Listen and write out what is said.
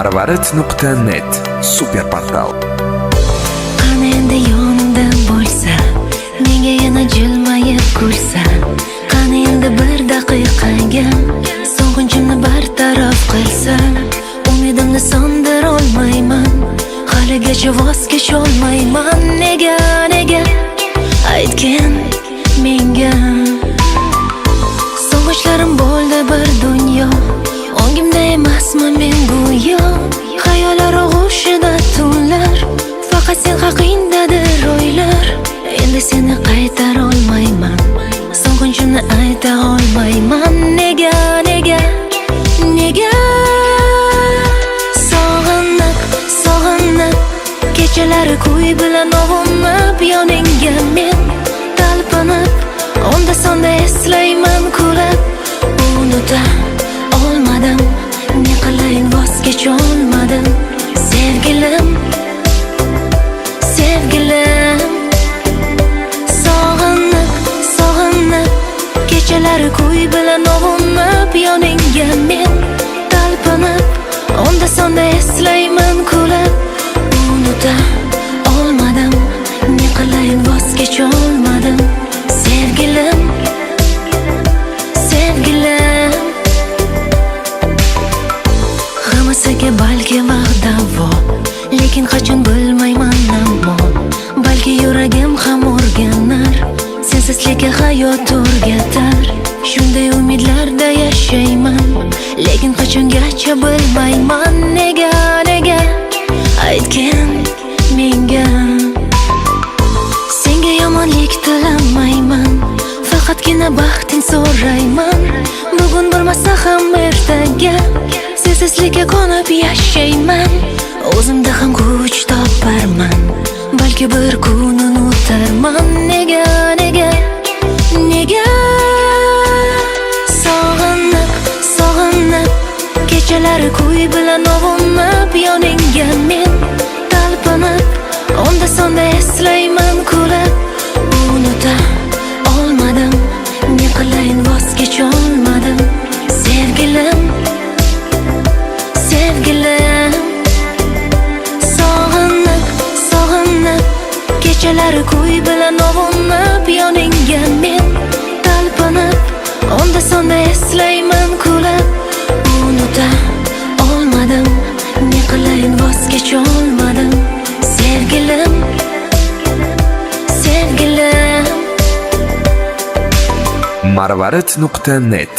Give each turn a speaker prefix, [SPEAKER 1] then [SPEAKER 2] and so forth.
[SPEAKER 1] marvarid.net super portal.
[SPEAKER 2] Qani endi yonimda bo'lsa, menga yana jilmayib kulsa, qani endi bir daqiqaga sog'inchimni bartaraf qilsa, umidimni sondira olmayman, haligacha voz kecholmayman. Nega aytgin menga? Sog'inchlarim bo'ldi bir dunyo, ongimda emasman men go'yo. Xayollar og'ushida tunlar, faqat sen haqingdadir o'ylar. Endi seni qaytara olmayman, sog'inchimni ayta olmayman. Nega sog'inib kechalari kuy bilan ovunib, yoningga men talpinib, onda sonda eslayman kulib. Unuta olmadim, ne qilayin voz kecholmadim. Sevgilim sog'inib kechalari kuy bilan ovunib, yoningga men talpinib, onda sonda eslayman kulib. Unuta olmadim, ne qilayin voz kecholmadim. Sevgilim G'amisiga balki vaqt-davo, lekin qachon bilmayman ammo, balki yuragim ham o'rganar, sensizlikka hayot o'rgatar. Shunday umidlarda yashayman, lekin qachongacha bilmayman. Nega aytgin menga? Senga yomonlik tilamayman, faqatgina baxting so'rayman. Bugun bo'lmasa ham ertaga sensizlikka ko'nib yashayman. O'zimda ham kuch toparman, balki bir kun unutarman. Nega sog'inib kechalari kuy bilan ovunib, yoningga men talpinib, onda sonda eslayman kulib. Unuta olmadim, ne qilayin voz kecholmadim. Sevgilim sog'inib kechalari kuy bilan ovunib, yoningga men talpinib, onda sonda eslayman kulib. Unuta olmadim, ne qilayin voz kecholmadim. Sevgilim
[SPEAKER 1] marvarid.net